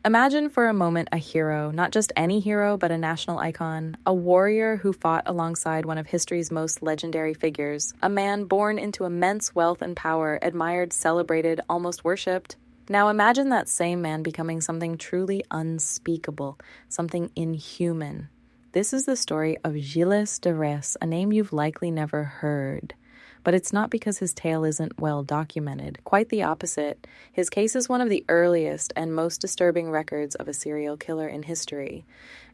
Imagine for a moment a hero, not just any hero, but a national icon, a warrior who fought alongside one of history's most legendary figures, a man born into immense wealth and power, admired, celebrated, almost worshipped. Now imagine that same man becoming something truly unspeakable, something inhuman. This is the story of Gilles de Rais, a name you've likely never heard. But it's not because his tale isn't well documented. Quite the opposite. His case is one of the earliest and most disturbing records of a serial killer in history.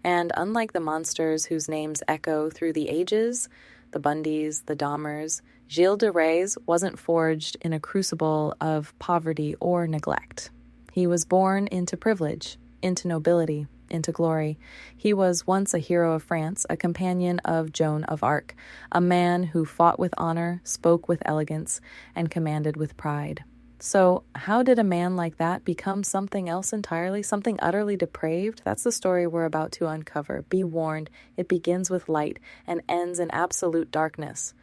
And unlike the monsters whose names echo through the ages, the Bundys, the Dahmers, Gilles de Rais wasn't forged in a crucible of poverty or neglect. He was born into privilege, into nobility, into glory. He was once a hero of France, a companion of Joan of Arc, a man who fought with honor, spoke with elegance, and commanded with pride. So, how did a man like that become something else entirely, something utterly depraved? That's the story we're about to uncover. Be warned, it begins with light and ends in absolute darkness.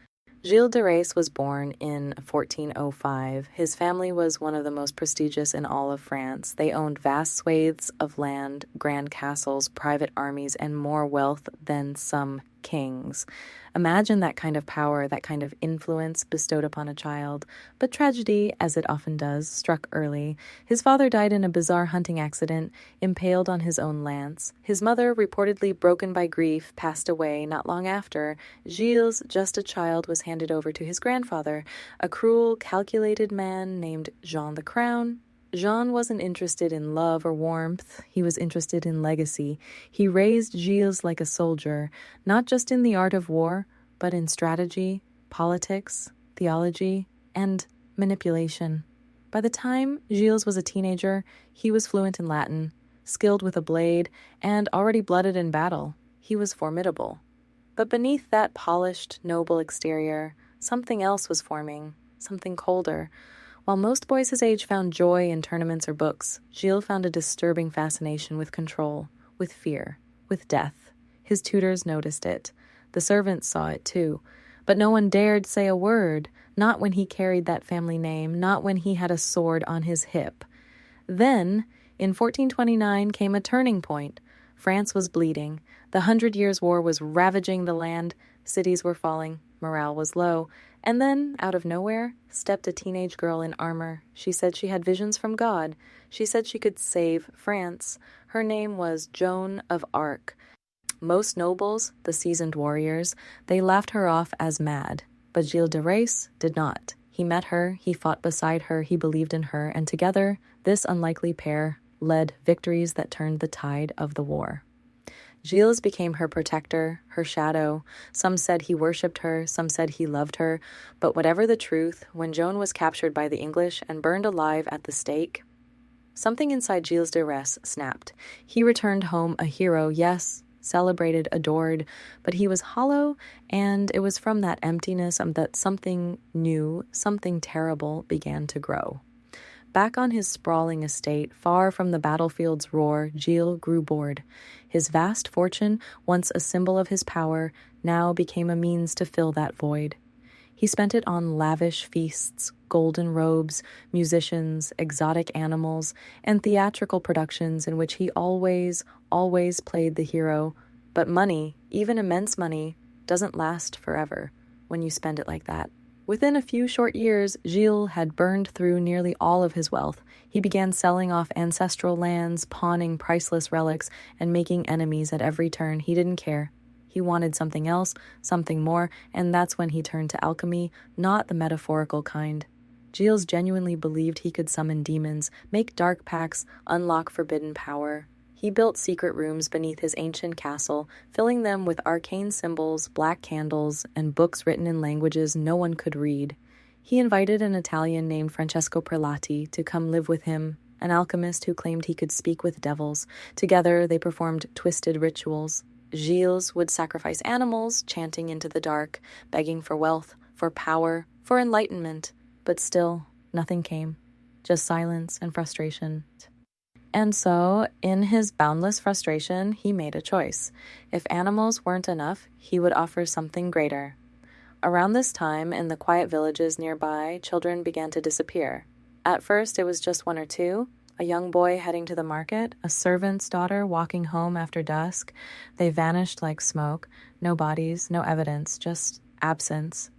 Gilles de Rais was born in 1405. His family was one of the most prestigious in all of France. They owned vast swathes of land, grand castles, private armies, and more wealth than some kings. Imagine that kind of power, that kind of influence bestowed upon a child. But tragedy, as it often does, struck early. His father died in a bizarre hunting accident, impaled on his own lance. His mother, reportedly broken by grief, passed away not long after. Gilles, just a child, was handed over to his grandfather, a cruel, calculated man named Jean the Crown. Jean wasn't interested in love or warmth. He was interested in legacy. He raised Gilles like a soldier, not just in the art of war, but in strategy, politics, theology, and manipulation. By the time Gilles was a teenager, he was fluent in Latin, skilled with a blade, and already blooded in battle. He was formidable. But beneath that polished, noble exterior, something else was forming, something colder. While most boys his age found joy in tournaments or books, Gilles found a disturbing fascination with control, with fear, with death. His tutors noticed it. The servants saw it too. But no one dared say a word, not when he carried that family name, not when he had a sword on his hip. Then, in 1429, came a turning point. France was bleeding. The 100 Years' War was ravaging the land. Cities were falling. Morale was low. And then, out of nowhere, stepped a teenage girl in armor. She said she had visions from God. She said she could save France. Her name was Joan of Arc. Most nobles, the seasoned warriors, they laughed her off as mad. But Gilles de Rais did not. He met her, he fought beside her, he believed in her, and together, this unlikely pair led victories that turned the tide of the war. Gilles became her protector, her shadow. Some said he worshipped her, some said he loved her. But whatever the truth, when Joan was captured by the English and burned alive at the stake, something inside Gilles de Rais snapped. He returned home a hero, yes, celebrated, adored, but he was hollow, and it was from that emptiness that something new, something terrible began to grow. Back on his sprawling estate, far from the battlefield's roar, Gilles grew bored. His vast fortune, once a symbol of his power, now became a means to fill that void. He spent it on lavish feasts, golden robes, musicians, exotic animals, and theatrical productions in which he always played the hero. But money, even immense money, doesn't last forever when you spend it like that. Within a few short years, Gilles had burned through nearly all of his wealth. He began selling off ancestral lands, pawning priceless relics, and making enemies at every turn. He didn't care. He wanted something else, something more, and that's when he turned to alchemy, not the metaphorical kind. Gilles genuinely believed he could summon demons, make dark pacts, unlock forbidden power. He built secret rooms beneath his ancient castle, filling them with arcane symbols, black candles, and books written in languages no one could read. He invited an Italian named Francesco Prelati to come live with him, an alchemist who claimed he could speak with devils. Together, they performed twisted rituals. Gilles would sacrifice animals, chanting into the dark, begging for wealth, for power, for enlightenment. But still, nothing came. Just silence and frustration. And so, in his boundless frustration, he made a choice. If animals weren't enough, he would offer something greater. Around this time, in the quiet villages nearby, children began to disappear. At first, it was just one or two. A young boy heading to the market, a servant's daughter walking home after dusk. They vanished like smoke. No bodies, no evidence, just absence.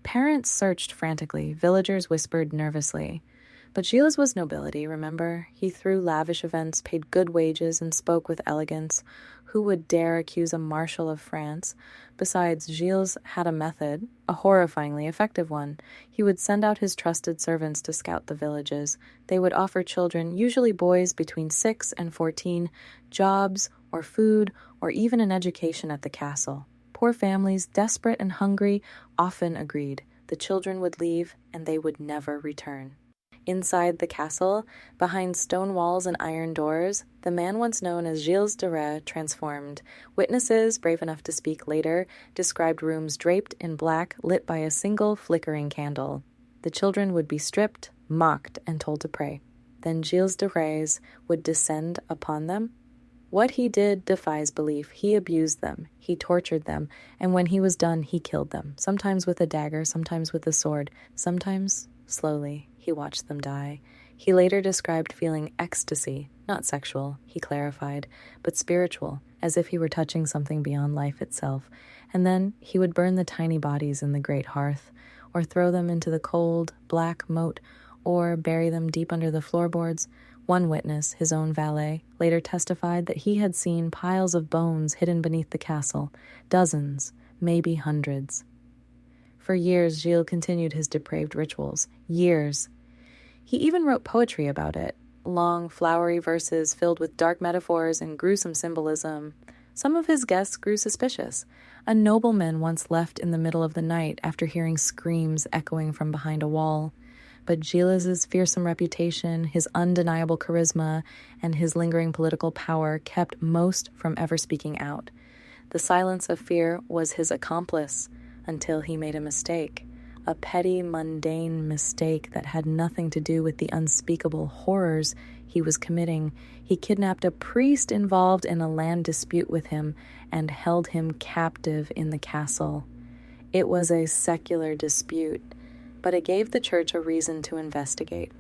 Parents searched frantically. Villagers whispered nervously. But Gilles was nobility, remember? He threw lavish events, paid good wages, and spoke with elegance. Who would dare accuse a marshal of France? Besides, Gilles had a method, a horrifyingly effective one. He would send out his trusted servants to scout the villages. They would offer children, usually boys between 6 and 14, jobs or food or even an education at the castle. Poor families, desperate and hungry, often agreed. The children would leave, and they would never return. Inside the castle, behind stone walls and iron doors, the man once known as Gilles de Rais transformed. Witnesses, brave enough to speak later, described rooms draped in black, lit by a single flickering candle. The children would be stripped, mocked, and told to pray. Then Gilles de Rais would descend upon them. What he did defies belief. He abused them, he tortured them, and when he was done, he killed them, sometimes with a dagger, sometimes with a sword, sometimes slowly. He watched them die. He later described feeling ecstasy, not sexual, he clarified, but spiritual, as if he were touching something beyond life itself. And then he would burn the tiny bodies in the great hearth, or throw them into the cold, black moat, or bury them deep under the floorboards. One witness, his own valet, later testified that he had seen piles of bones hidden beneath the castle, dozens, maybe hundreds. For years, Gilles continued his depraved rituals. Years. He even wrote poetry about it, long, flowery verses filled with dark metaphors and gruesome symbolism. Some of his guests grew suspicious. A nobleman once left in the middle of the night after hearing screams echoing from behind a wall. But Gilles' fearsome reputation, his undeniable charisma, and his lingering political power kept most from ever speaking out. The silence of fear was his accomplice until he made a mistake. A petty, mundane mistake that had nothing to do with the unspeakable horrors he was committing. He kidnapped a priest involved in a land dispute with him and held him captive in the castle. It was a secular dispute, but it gave the church a reason to investigate.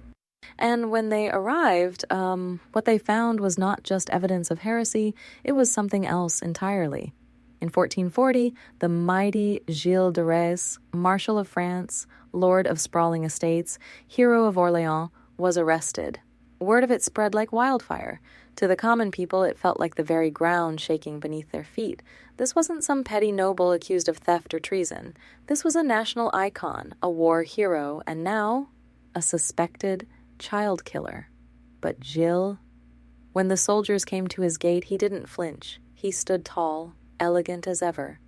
And when they arrived, what they found was not just evidence of heresy, it was something else entirely. In 1440, the mighty Gilles de Rais, Marshal of France, Lord of sprawling estates, hero of Orléans, was arrested. Word of it spread like wildfire. To the common people, it felt like the very ground shaking beneath their feet. This wasn't some petty noble accused of theft or treason. This was a national icon, a war hero, and now a suspected child killer. But Gilles, when the soldiers came to his gate, he didn't flinch. He stood tall, elegant as ever,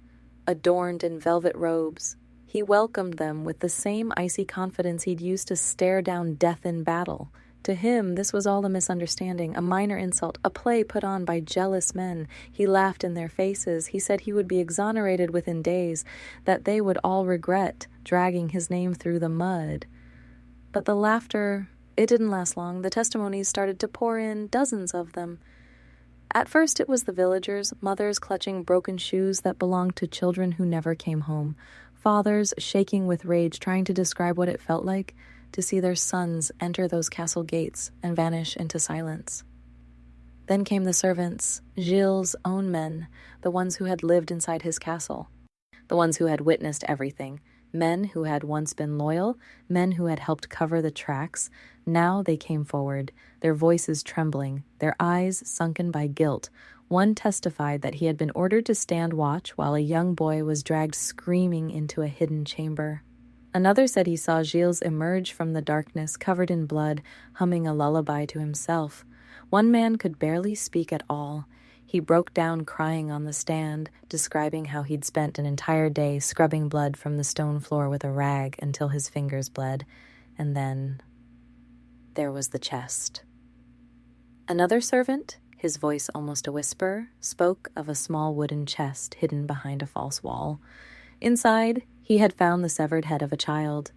adorned in velvet robes. He welcomed them with the same icy confidence he'd used to stare down death in battle. To him, this was all a misunderstanding, a minor insult, a play put on by jealous men. He laughed in their faces. He said he would be exonerated within days, that they would all regret dragging his name through the mud. But the laughter, it didn't last long. The testimonies started to pour in, dozens of them. At first it was the villagers, mothers clutching broken shoes that belonged to children who never came home, fathers shaking with rage trying to describe what it felt like to see their sons enter those castle gates and vanish into silence. Then came the servants, Gilles' own men, the ones who had lived inside his castle, the ones who had witnessed everything, men who had once been loyal, men who had helped cover the tracks. Now they came forward, their voices trembling, their eyes sunken by guilt. One testified that he had been ordered to stand watch while a young boy was dragged screaming into a hidden chamber. Another said he saw Gilles emerge from the darkness covered in blood, humming a lullaby to himself. One man could barely speak at all. He broke down crying on the stand, describing how he'd spent an entire day scrubbing blood from the stone floor with a rag until his fingers bled. And then there was the chest. Another servant, his voice almost a whisper, spoke of a small wooden chest hidden behind a false wall. Inside, he had found the severed head of a child,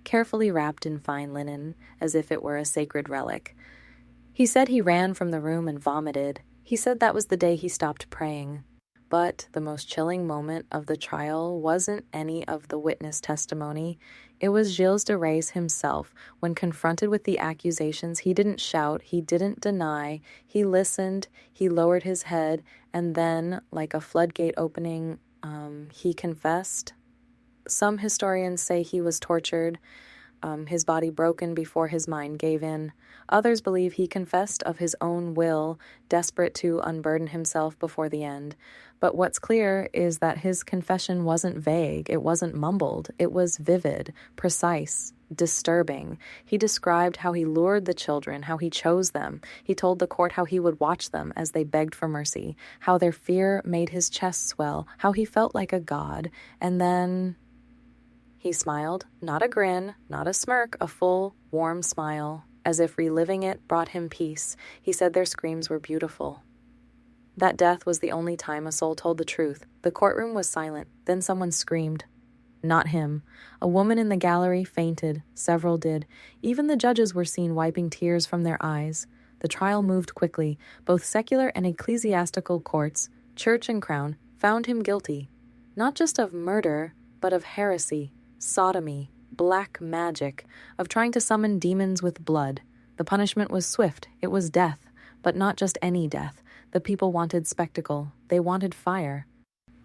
carefully wrapped in fine linen, as if it were a sacred relic. He said he ran from the room and vomited. He said that was the day he stopped praying. But the most chilling moment of the trial wasn't any of the witness testimony. It was Gilles de Rais himself. When confronted with the accusations, he didn't shout, he didn't deny, he listened, he lowered his head, and then, like a floodgate opening, he confessed. Some historians say he was tortured, his body broken before his mind gave in. Others believe he confessed of his own will, desperate to unburden himself before the end. But what's clear is that his confession wasn't vague, it wasn't mumbled, it was vivid, precise, disturbing. He described how he lured the children, how he chose them. He told the court how he would watch them as they begged for mercy, how their fear made his chest swell, how he felt like a god, and then he smiled, not a grin, not a smirk, a full, warm smile, as if reliving it brought him peace. He said their screams were beautiful. That death was the only time a soul told the truth. The courtroom was silent. Then someone screamed. Not him. A woman in the gallery fainted. Several did. Even the judges were seen wiping tears from their eyes. The trial moved quickly. Both secular and ecclesiastical courts, church and crown, found him guilty. Not just of murder, but of heresy, sodomy, black magic, of trying to summon demons with blood. The punishment was swift. It was death, but not just any death. The people wanted spectacle. They wanted fire.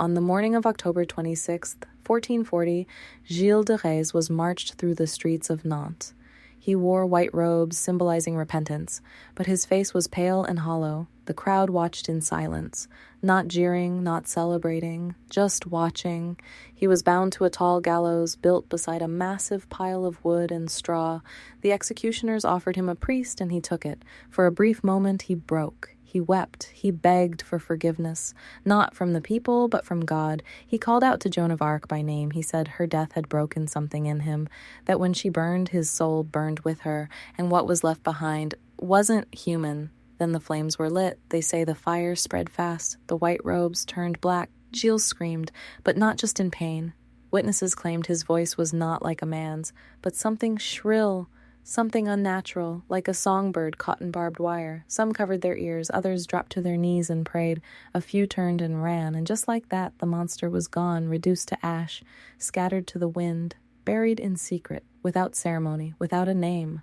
On the morning of October 26th, 1440, Gilles de Rais was marched through the streets of Nantes. He wore white robes symbolizing repentance, but his face was pale and hollow. The crowd watched in silence, not jeering, not celebrating, just watching. He was bound to a tall gallows built beside a massive pile of wood and straw. The executioners offered him a priest, and he took it. For a brief moment, he broke. He wept. He begged for forgiveness, not from the people, but from God. He called out to Joan of Arc by name. He said her death had broken something in him, that when she burned, his soul burned with her, and what was left behind wasn't human. Then the flames were lit. They say the fire spread fast. The white robes turned black. Gilles screamed, but not just in pain. Witnesses claimed his voice was not like a man's, but something shrill, something unnatural, like a songbird caught in barbed wire. Some covered their ears, others dropped to their knees and prayed. A few turned and ran, and just like that, the monster was gone, reduced to ash, scattered to the wind, buried in secret, without ceremony, without a name.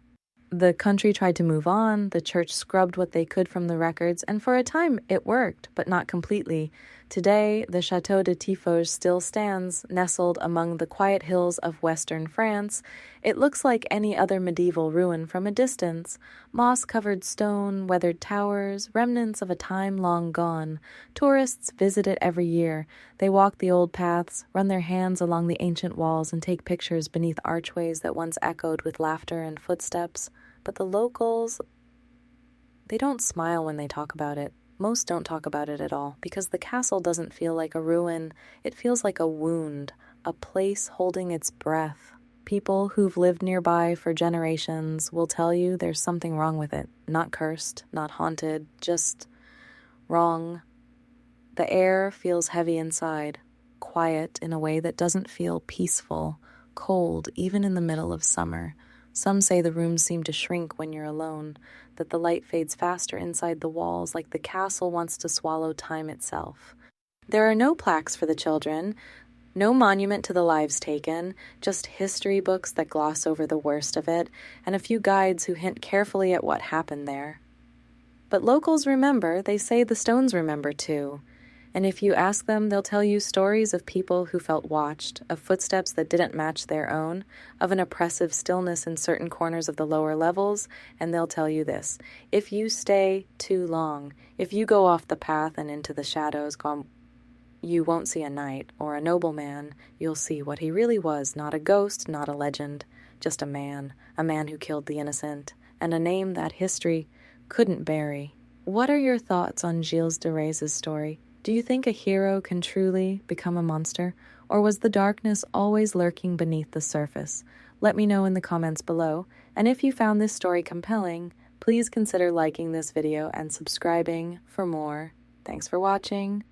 The country tried to move on, the church scrubbed what they could from the records, and for a time it worked, but not completely. Today, the Château de Tiffauges still stands, nestled among the quiet hills of western France. It looks like any other medieval ruin from a distance. Moss-covered stone, weathered towers, remnants of a time long gone. Tourists visit it every year. They walk the old paths, run their hands along the ancient walls, and take pictures beneath archways that once echoed with laughter and footsteps. But the locals, they don't smile when they talk about it. Most don't talk about it at all, because the castle doesn't feel like a ruin. It feels like a wound, a place holding its breath. People who've lived nearby for generations will tell you there's something wrong with it. Not cursed, not haunted, just wrong. The air feels heavy inside, quiet in a way that doesn't feel peaceful, cold even in the middle of summer. Some say the rooms seem to shrink when you're alone, that the light fades faster inside the walls, like the castle wants to swallow time itself. There are no plaques for the children, no monument to the lives taken, just history books that gloss over the worst of it, and a few guides who hint carefully at what happened there. But locals remember, they say the stones remember too. And if you ask them, they'll tell you stories of people who felt watched, of footsteps that didn't match their own, of an oppressive stillness in certain corners of the lower levels, and they'll tell you this: if you stay too long, if you go off the path and into the shadows, you won't see a knight or a nobleman. You'll see what he really was, not a ghost, not a legend, just a man who killed the innocent, and a name that history couldn't bury. What are your thoughts on Gilles de Rais' story? Do you think a hero can truly become a monster, or was the darkness always lurking beneath the surface? Let me know in the comments below, and if you found this story compelling, please consider liking this video and subscribing for more. Thanks for watching.